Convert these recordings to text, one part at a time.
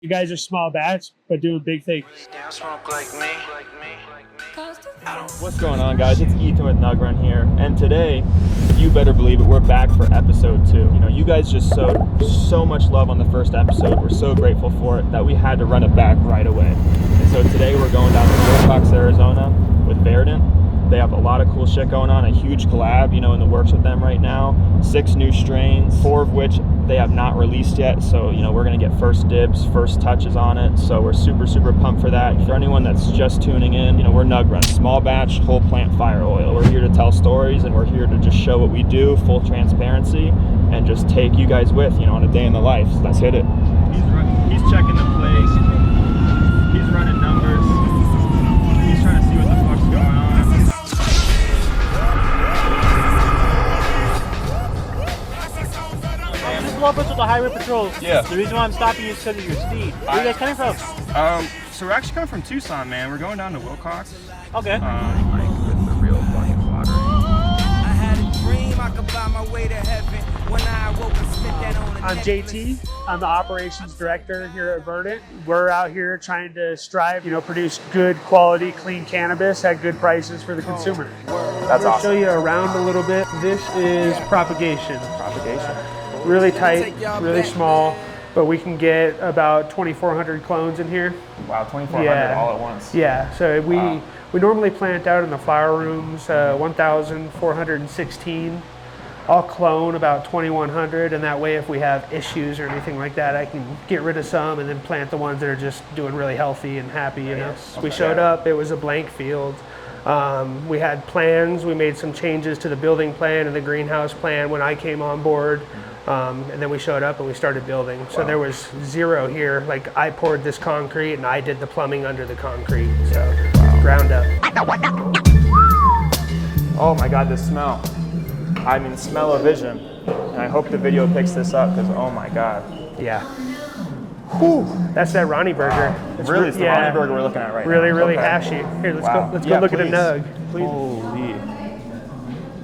You guys are small batch, but doing big things. What's going on, guys? It's Ethan with Nug Run here, and today, you better believe it, we're back for episode 2. You know, you guys just showed so much love on the first episode. We're so grateful for it that we had to run it back right away. And so today we're going down to Willcox, Arizona with Verdant. They have a lot of cool shit going on, a huge collab, in the works with them right now. 6 new strains, 4 of which they have not released yet. So, we're gonna get first dibs, first touches on it. So we're super, super pumped for that. For anyone that's just tuning in, we're Nug Run, small batch, whole plant fire oil. We're here to tell stories and we're here to just show what we do, full transparency, and just take you guys with, on a day in the life. So let's hit it. He's checking the place. He's running numbers. He's trying to see what the fuck's going on. Up with the highway patrol. Yeah. The reason why I'm stopping you is because of your speed. Where are you guys coming from? So we're actually coming from Tucson, man. We're going down to Willcox. Okay. With the real fucking fodder. I had a dream I could buy my way to heaven. When I woke and spit that on the I'm JT. I'm the operations director here at Verdant. We're out here trying to strive, produce good quality, clean cannabis at good prices for the consumer. That's I'll awesome. show you around a little bit. This is propagation. Propagation. Really tight, really small, but we can get about 2,400 clones in here. Wow, 2,400 Yeah. all at once. Yeah, so we Wow. normally plant out in the flower rooms 1,416. I'll clone about 2,100, and that way if we have issues or anything like that, I can get rid of some and then plant the ones that are just doing really healthy and happy. We showed up, it was a blank field. We had plans, we made some changes to the building plan and the greenhouse plan when I came on board. And then we showed up and we started building. So there was zero here. Like I poured this concrete and I did the plumbing under the concrete. So ground up. Oh my God, the smell. I mean, smell of vision. And I hope the video picks this up because, oh my God. Yeah. Whew. That's that Ronnie burger. It's Really, it's the Ronnie burger we're looking at right now. Really, really Okay. hashy. Here, let's Wow. go. Let's Yeah, go look at a please. nug. Please. Holy.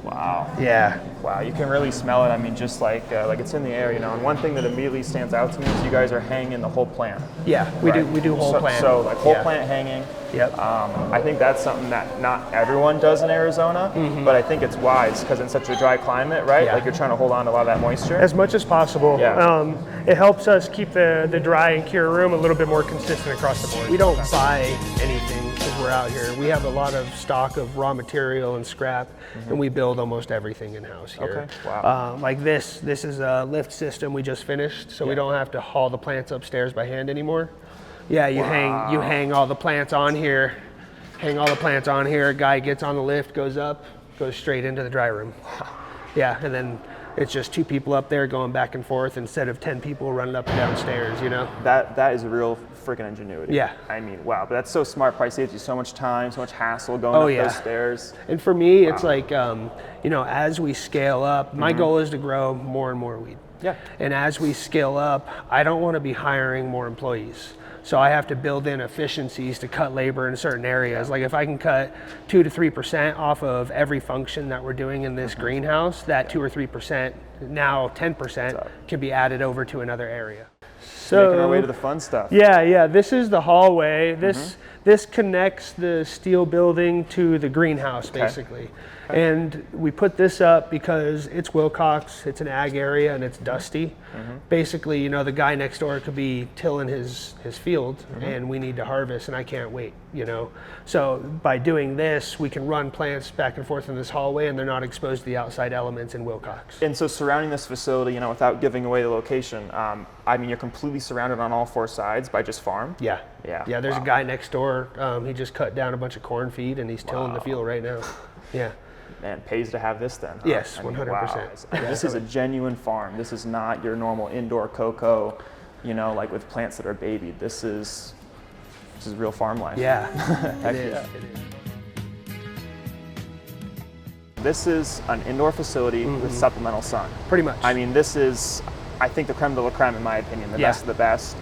Wow. Yeah. Wow, you can really smell it. I mean, just like it's in the air, And one thing that immediately stands out to me is you guys are hanging the whole plant. Yeah. We Right. do whole so, plant. So like whole Yeah. plant hanging. Yep. I think that's something that not everyone does in Arizona, but I think it's wise because in such a dry climate, right? Yeah. Like you're trying to hold on to a lot of that moisture. As much as possible. Yeah. It helps us keep the dry and cure room a little bit more consistent across the board. We don't buy anything because we're out here. We have a lot of stock of raw material and scrap, and we build almost everything in-house here. Okay. Wow. Like this is a lift system we just finished, so we don't have to haul the plants upstairs by hand anymore. Yeah, you hang all the plants on here. Hang all the plants on here. A guy gets on the lift, goes up, goes straight into the dry room. Yeah, and then it's just 2 people up there going back and forth instead of 10 people running up and down stairs, That is real freaking ingenuity. Yeah. I mean, wow, but that's so smart. Probably saves you so much time, so much hassle going Oh, up yeah. those stairs. And for me, it's like, as we scale up, my goal is to grow more and more weed. Yeah. And as we scale up, I don't want to be hiring more employees. So I have to build in efficiencies to cut labor in certain areas. Like if I can cut 2 to 3% off of every function that we're doing in this greenhouse, that 2 or 3%, now 10%, can be added over to another area. So Making our way to the fun stuff. yeah, this is the hallway. This connects the steel building to the greenhouse, basically. And we put this up because it's Willcox, it's an ag area, and it's dusty. Basically, the guy next door could be tilling his field, and we need to harvest, and I can't wait, So by doing this, we can run plants back and forth in this hallway, and they're not exposed to the outside elements in Willcox. And so surrounding this facility, without giving away the location, I mean, you're completely surrounded on all 4 sides by just farm. Yeah. Yeah. Yeah, there's Wow. a guy next door. He just cut down a bunch of corn feed, and he's tilling the field right now. Yeah. Man, pays to have this then. Huh? Yes, I mean, 100%. Wow. This is a genuine farm. This is not your normal indoor cocoa, like with plants that are babied. This is real farm life. Yeah, Heck it is. yeah. It is. This is an indoor facility with supplemental sun. Pretty much. I mean, this is, I think, the creme de la creme in my opinion, the Yeah. best of the best.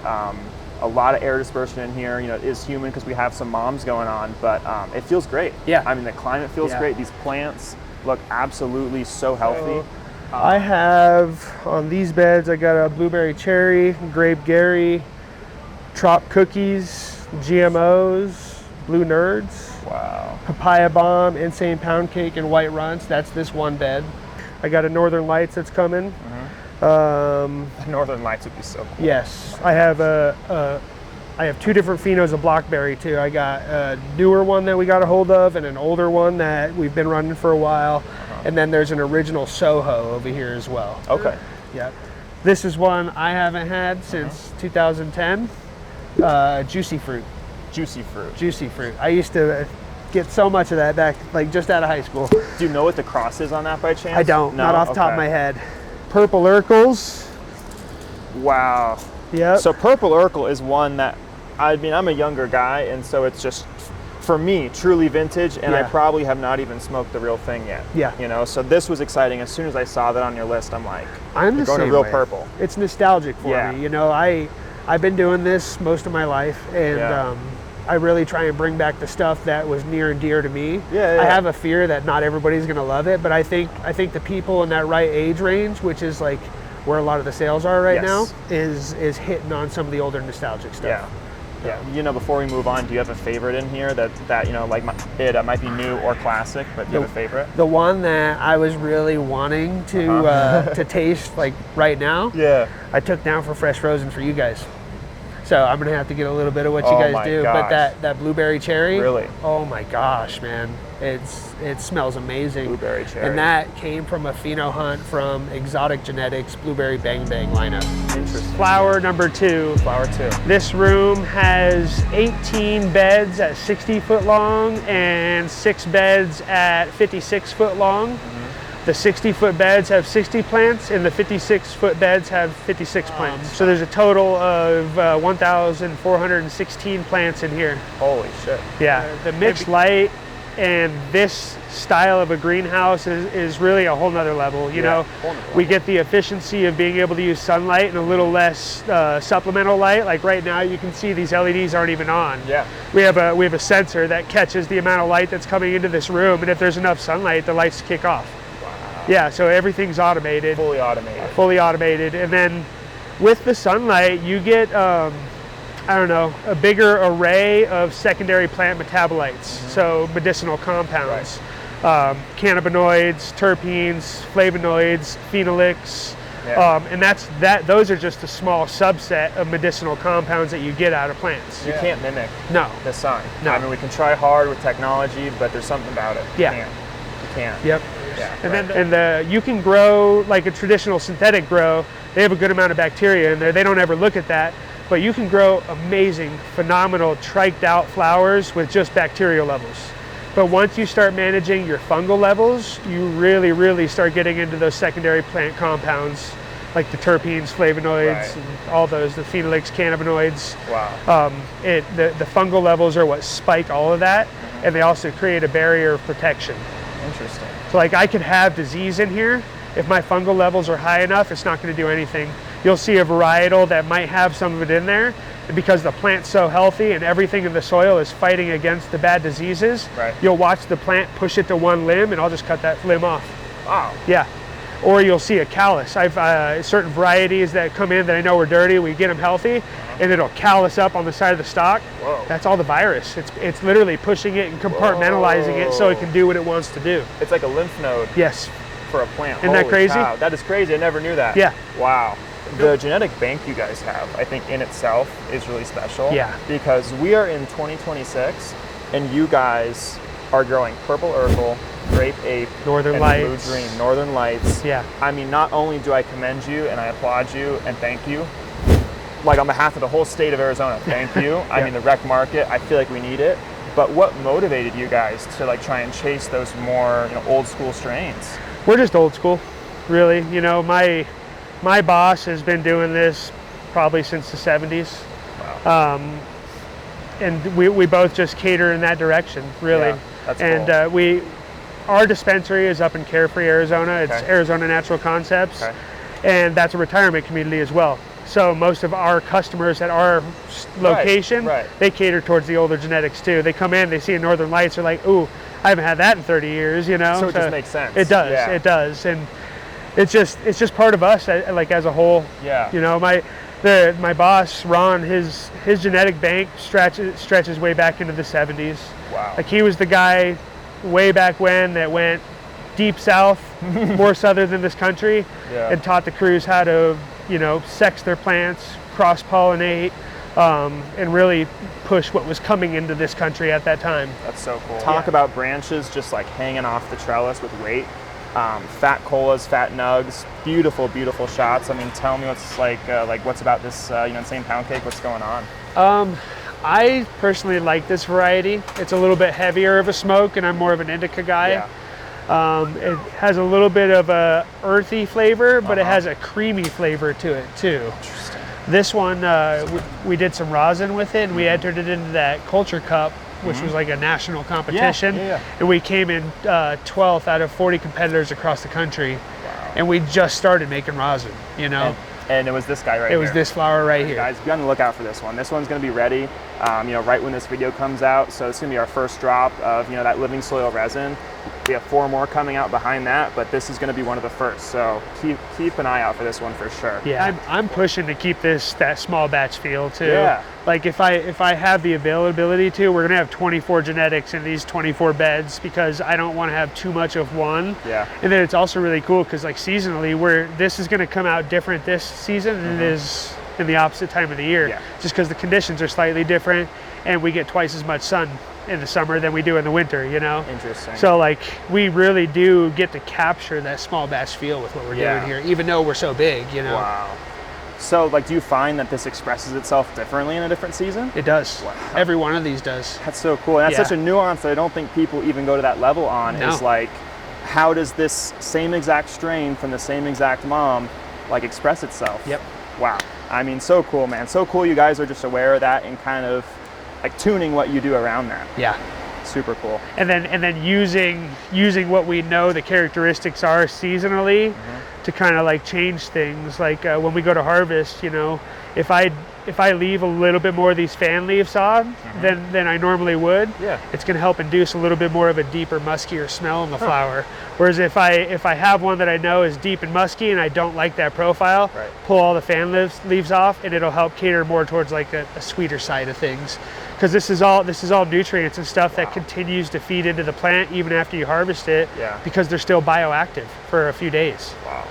A lot of air dispersion in here. It is humid because we have some moms going on, but it feels great. Yeah. I mean, the climate feels Yeah. great. These plants look absolutely so healthy. I have on these beds, I got a blueberry cherry, grape Gary, Trop Cookies, GMOs, Blue Nerds, Wow. Papaya Bomb, Insane Pound Cake, and White Runts. That's this one bed. I got a Northern Lights that's coming. Northern Lights would be so cool. Yes, I have I have two different phenos of Blockberry too. I got a newer one that we got a hold of and an older one that we've been running for a while. And then there's an original Soho over here as well. Okay. Yep. This is one I haven't had since 2010. Juicy Fruit. Juicy Fruit. Juicy Fruit. I used to get so much of that back, like just out of high school. Do you know what the cross is on that by chance? I don't, No? not off the top of Okay. my head. Purple Urkels. Wow. Yep. So Purple Urkel is one that, I mean, I'm a younger guy, and so it's just, for me, truly vintage, and I Yeah. probably have not even smoked the real thing yet. Yeah. You know, so this was exciting. As soon as I saw that on your list, I'm like, I'm the you're going to same real way. purple. It's nostalgic for Yeah. me. You know, I've been doing this most of my life, and Yeah. I really try and bring back the stuff that was near and dear to me. Yeah, yeah. I have a fear that not everybody's going to love it, but I think the people in that right age range, which is like where a lot of the sales are right Yes. now, is hitting on some of the older nostalgic stuff. Yeah. Yeah. You know, before we move on, do you have a favorite in here that you know, like it might be new or classic, but do you have a favorite? The one that I was really wanting to taste like right now, Yeah. I took down for fresh frozen for you guys. So I'm gonna have to get a little bit of what you Oh guys my do. gosh. But that blueberry cherry, Really? oh my gosh, man, it smells amazing. Blueberry cherry. And that came from a pheno hunt from Exotic Genetics Blueberry Bang Bang lineup. Interesting. Flower number 2. Flower too. This room has 18 beds at 60 foot long and 6 beds at 56 foot long. The 60-foot beds have 60 plants, and the 56-foot beds have 56 plants. So there's a total of 1,416 plants in here. Holy shit. Yeah, the mixed light and this style of a greenhouse is really a whole nother level. You know, whole nother we get the efficiency of being able to use sunlight and a little less supplemental light. Like right now, you can see these LEDs aren't even on. Yeah. We have a sensor that catches the amount of light that's coming into this room, and if there's enough sunlight, the lights kick off. Yeah, so everything's automated, Fully automated. fully automated. And then with the sunlight, you get, I don't know, a bigger array of secondary plant metabolites, so medicinal compounds, cannabinoids, terpenes, flavonoids, phenolics. Yeah. And those are just a small subset of medicinal compounds that you get out of plants. You can't mimic No. the sun. No. I mean, we can try hard with technology, but there's something about it. Yeah. You can't. Yep. Yeah. And then you can grow like a traditional synthetic grow. They have a good amount of bacteria in there. They don't ever look at that, but you can grow amazing, phenomenal triked out flowers with just bacterial levels. But once you start managing your fungal levels, you really, really start getting into those secondary plant compounds like the terpenes, flavonoids, Right. and all those, the phenolics, cannabinoids. Wow. The fungal levels are what spike all of that, and they also create a barrier of protection. Interesting. So like I could have disease in here. If my fungal levels are high enough, it's not going to do anything. You'll see a varietal that might have some of it in there, and because the plant's so healthy and everything in the soil is fighting against the bad diseases, Right. you'll watch the plant push it to one limb, and I'll just cut that limb off. Wow. Yeah. Or you'll see a callus. I've certain varieties that come in that I know are dirty. We get them healthy, and it'll callus up on the side of the stalk. Whoa. That's all the virus. It's literally pushing it and compartmentalizing it so it can do what it wants to do. It's like a lymph node Yes. for a plant. Isn't that Holy crazy? cow. That is crazy. I never knew that. Yeah. Wow. The genetic bank you guys have, I think in itself is really special. Yeah. Because we are in 2026 and you guys are growing Purple Urkel, Grape Ape, Northern and Lights. Blue Dream, Northern Lights. Yeah. I mean, not only do I commend you and I applaud you and thank you, like on behalf of the whole state of Arizona, thank you. I mean, the rec market, I feel like we need it. But what motivated you guys to like try and chase those more, you know, old school strains? We're just old school, really. You know, my boss has been doing this probably since the 70s. Wow. And we both just cater in that direction, really. Yeah, that's and cool. our dispensary is up in Carefree, Arizona. It's Okay. Arizona Natural Concepts, Okay. and that's a retirement community as well. So most of our customers at our location, right. they cater towards the older genetics too. They come in, they see a Northern Lights, they're like, "Ooh, I haven't had that in 30 years," you know. So it just makes sense. It does. Yeah. It does, and it's just part of us, like as a whole. Yeah. You know, My boss Ron, his genetic bank stretches way back into the 70s. Wow. Like he was the guy way back when that went deep south, more southern than this country, Yeah. and taught the crews how to, sex their plants, cross-pollinate, and really push what was coming into this country at that time. That's so cool. Talk about branches just like hanging off the trellis with weight. Fat colas, fat nugs, beautiful, beautiful shots. I mean, tell me what's what's about this, insane pound cake? What's going on? I personally like this variety. It's a little bit heavier of a smoke, and I'm more of an indica guy. Yeah. It has a little bit of a earthy flavor, but it has a creamy flavor to it too. Interesting. This one, we did some rosin with it, and we entered it into that Culture Cup, which was like a national competition. Yeah. And we came in 12th out of 40 competitors across the country. Wow. And we just started making rosin, And it was this guy right It here. was this flower right here. Guys, be on the lookout for this one. This one's going to be ready, right when this video comes out. So it's going to be our first drop of, that living soil resin. We have 4 more coming out behind that, but this is going to be one of the first. So keep an eye out for this one for sure. Yeah, I'm pushing to keep that small batch feel too. Yeah. Like if I have the availability to, we're gonna have 24 genetics in these 24 beds because I don't want to have too much of one. Yeah. And then it's also really cool because like seasonally, this is gonna come out different this season than it is in the opposite time of the year. Yeah. Just because the conditions are slightly different, and we get twice as much sun in the summer than we do in the winter. Interesting. So like we really do get to capture that small batch feel with what we're Yeah. doing here, even though we're so big. Wow. So do you find that this expresses itself differently in a different season? It does. Wow. Every one of these does. That's so cool. And that's Yeah. such a nuance that I don't think people even go to that level on. No. Is like, how does this same exact strain from the same exact mom express itself? Yep. Wow. I mean, so cool, man. So cool you guys are just aware of that and kind of tuning what you do around that. Yeah. Super cool. And then using what we know the characteristics are seasonally to kind of change things. When we go to harvest, if I leave a little bit more of these fan leaves on than I normally would, it's going to help induce a little bit more of a deeper, muskier smell in the flower. Whereas if I have one that I know is deep and musky and I don't like that profile, pull all the fan leaves off, and it'll help cater more towards a sweeter side of things. Because this is all nutrients and stuff that continues to feed into the plant even after you harvest it, because they're still bioactive for a few days. Wow.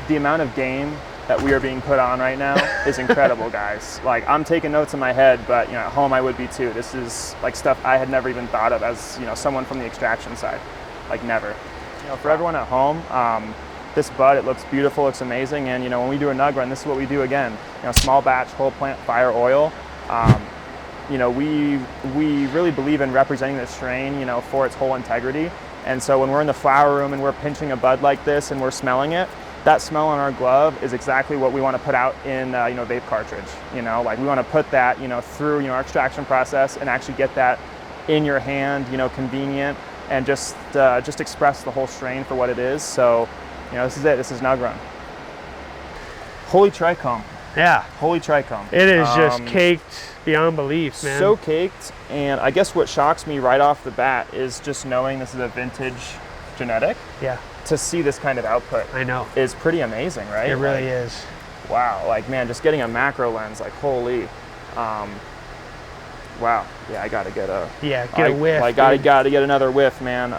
The amount of game that we are being put on right now is incredible, guys. I'm taking notes in my head, but at home I would be too. This is stuff I had never even thought of as someone from the extraction side, never. For everyone at home, this bud, it looks beautiful, it's amazing, and when we do a nug run, this is what we do again. Small batch, whole plant, fire oil. We really believe in representing this strain, for its whole integrity. And so when we're in the flower room and we're pinching a bud like this and we're smelling it, that smell on our glove is exactly what we want to put out in, vape cartridge. We want to put that, through, our extraction process and actually get that in your hand, convenient, and just express the whole strain for what it is. So, this is it. This is Nug Run. Holy trichome. Yeah. Holy trichome. It is just caked beyond belief, man. So caked, and I guess what shocks me right off the bat is just knowing this is a vintage genetic. Yeah. To see this kind of output, I know, is pretty amazing, right? It really is. Wow, man, just getting a macro lens, holy. Wow, yeah, I gotta get a whiff. Gotta get another whiff, man.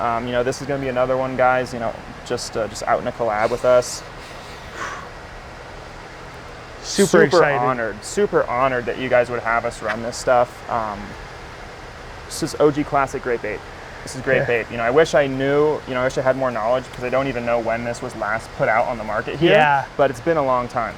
This is gonna be another one, guys. Just out in a collab with us. Super excited. Super honored that you guys would have us run this stuff. This is OG classic great bait. This is great bait. I wish I knew, I wish I had more knowledge, because I don't even know when this was last put out on the market here. Yeah. But it's been a long time.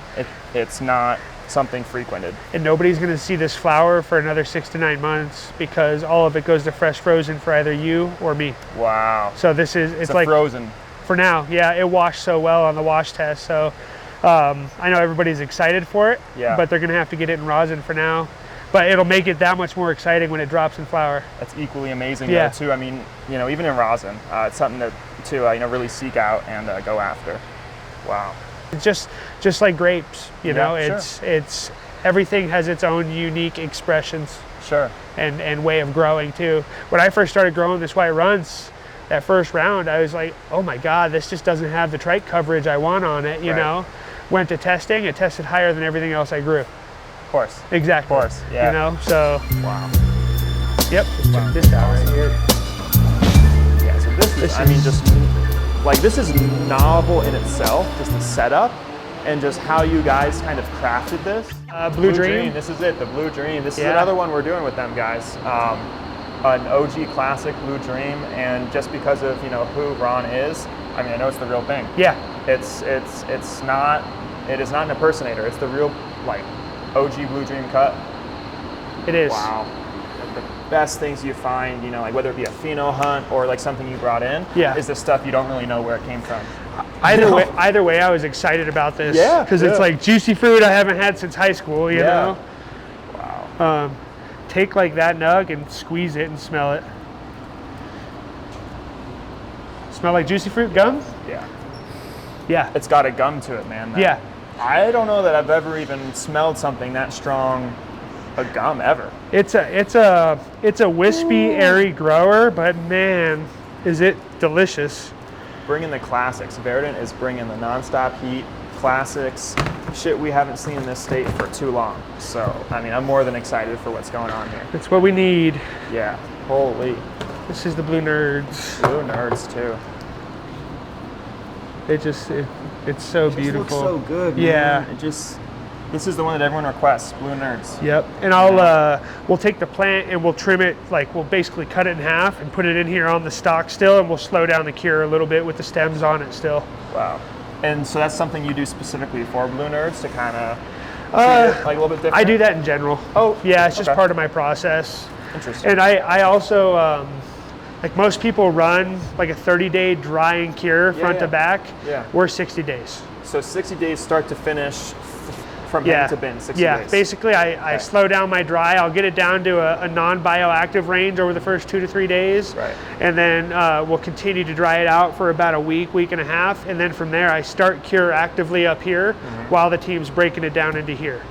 It's not something frequented. And nobody's going to see this flower for another 6 to 9 months, because all of it goes to fresh frozen for either you or me. Wow. So it's frozen. For now, yeah, it washed so well on the wash test. So I know everybody's excited for it, but they're going to have to get it in rosin for now. But it'll make it that much more exciting when it drops in flower. That's equally amazing, though, too. I mean, even in rosin, it's something to really seek out and go after. Wow. It's just like grapes, Sure. it's everything has its own unique expressions. Sure. And way of growing too. When I first started growing this White Runts, that first round, I was like, oh my God, this just doesn't have the trike coverage I want on it, you know? went to testing, it tested higher than everything else I grew. Of course. Exactly. Of course, yeah. You know, so. Wow. Yep. Just check this out right here. Yeah, so this is novel in itself, just the setup and just how you guys kind of crafted this. Blue Dream. This is it, the Blue Dream. This is Yeah. another one we're doing with them guys. An OG classic Blue Dream, and just because of who Ron is, I mean I know it's the real thing. Yeah. It is not an impersonator. It's the real OG Blue Dream cut. It is. Wow. The best things you find, like whether it be a pheno hunt or like something you brought in, is the stuff you don't really know where it came from. Either way, I was excited about this. Yeah, because it's like juicy fruit I haven't had since high school. You know. Wow. Take like that nug and squeeze it and smell it. Smell like juicy fruit gum? Yeah. Yeah. It's got a gum to it, man. Yeah. I don't know that I've ever even smelled something that strong, a gum ever. It's a wispy, airy grower, but man, is it delicious. Bringing the classics. Verdant is bringing the nonstop heat, classics, shit we haven't seen in this state for too long. So, I mean, I'm more than excited for what's going on here. It's what we need. Yeah, holy. This is the Blue Nerds. Blue Nerds, too. It's so beautiful. Looks so good, man. Yeah. This is the one that everyone requests, Blue Nerds. Yep. And we'll take the plant and we'll trim it, we'll basically cut it in half and put it in here on the stalk still, and we'll slow down the cure a little bit with the stems on it still. Wow. And so that's something you do specifically for Blue Nerds to kind of treat it a little bit different? I do that in general. Oh. Yeah, it's just okay. part of my process. Interesting. And I also, most people run like a 30-day dry and cure front to back. Yeah. We're 60 days. So 60 days start to finish from bin to bin, 60 days. Yeah, basically I slow down my dry. I'll get it down to a non-bioactive range over the first 2 to 3 days. Right. And then we'll continue to dry it out for about a week and a half. And then from there, I start cure actively up here while the team's breaking it down into here.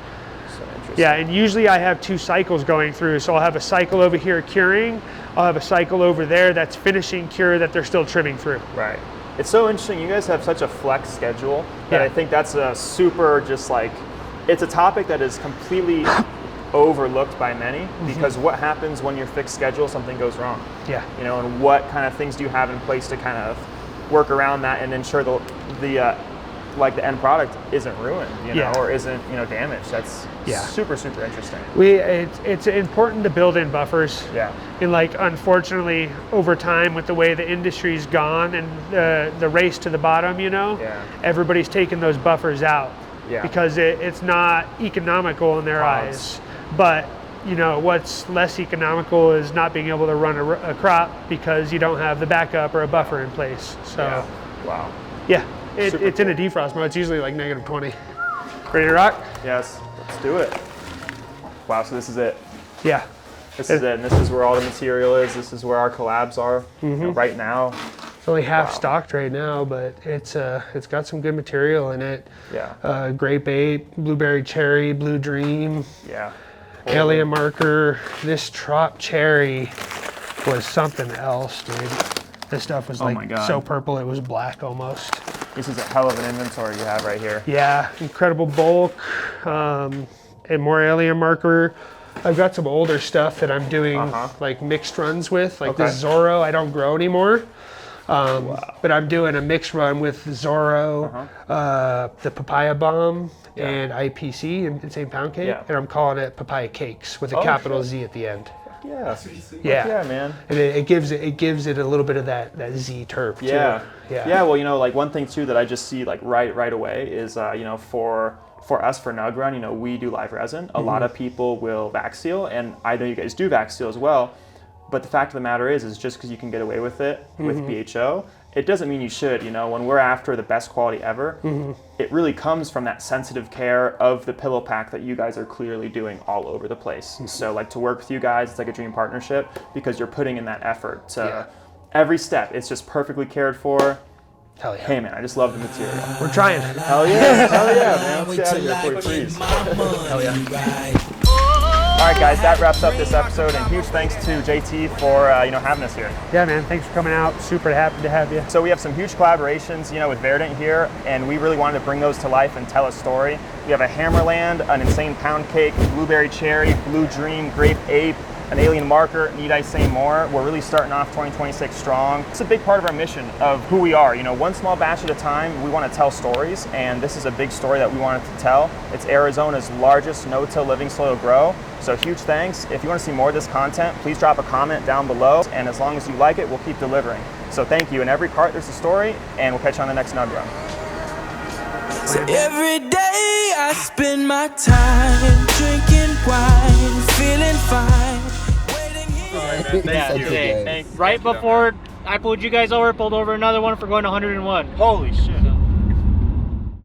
So interesting. Yeah, and usually I have 2 cycles going through. So I'll have a cycle over here curing. I'll have a cycle over there that's finishing cure that they're still trimming through. Right. It's so interesting. You guys have such a flex schedule that I think that's a super it's a topic that is completely overlooked by many, because what happens when your fixed schedule, something goes wrong? Yeah. And what kind of things do you have in place to kind of work around that and ensure the end product isn't ruined, or isn't, damaged? That's super, super interesting. It's important to build in buffers. Yeah. And unfortunately, over time, with the way the industry's gone and the race to the bottom, everybody's taking those buffers out. Yeah. Because it's not economical in their eyes. But what's less economical is not being able to run a crop because you don't have the backup or a buffer in place. So wow. Yeah, it's in a defrost mode. It's usually like -20. Ready to rock? Yes, let's do it. Wow, so this is it. Yeah. This is it, and this is where all the material is. This is where our collabs are right now. It's only half stocked right now, but it's got some good material in it. Yeah. Grape 8, Blueberry Cherry, Blue Dream. Yeah. Alien Marker. This Trop Cherry was something else, dude. This stuff was so purple it was black almost. This is a hell of an inventory you have right here. Yeah, incredible bulk, and more Alien Marker. I've got some older stuff that I'm doing mixed runs with, this Zorro I don't grow anymore. But I'm doing a mixed run with Zorro, the Papaya Bomb, and IPC, Insane Pound Cake, and I'm calling it Papaya Cakes with a capital Z at the end. Yeah. Yeah, man. And it gives it a little bit of that Z terp too. Yeah. Well, one thing too that I just see right away is for us, for Nug Run, we do live resin. A lot of people will vac seal, and I know you guys do vac seal as well. But the fact of the matter is just because you can get away with it with BHO, it doesn't mean you should. When we're after the best quality ever, it really comes from that sensitive care of the pillow pack that you guys are clearly doing all over the place. So to work with you guys, it's like a dream partnership because you're putting in that effort to every step. It's just perfectly cared for. Hell yeah. Hey man, I just love the material. We're trying. Hell yeah, man. Let's get out of here before we freeze. Hell yeah. All right right, guys, that wraps up this episode, and huge thanks to JT for having us here. Yeah, man, thanks for coming out. Super happy to have you. So we have some huge collaborations, with Verdant here, and we really wanted to bring those to life and tell a story. We have a Hammerland, an Insane Pound Cake, Blueberry Cherry, Blue Dream, Grape Ape, an Alien Marker. Need I say more? We're really starting off 2026 strong. It's a big part of our mission of who we are. One small batch at a time, we want to tell stories, and this is a big story that we wanted to tell. It's Arizona's largest no-till living soil grow. So huge thanks. If you want to see more of this content, please drop a comment down below, and as long as you like it, we'll keep delivering. So thank you. In every cart, there's a story, and we'll catch you on the next Nug Run. So every day I spend my time drinking wine, feeling fine. Yeah, today. Thank Right before I pulled you guys over, pulled over another one for going 101. Holy shit.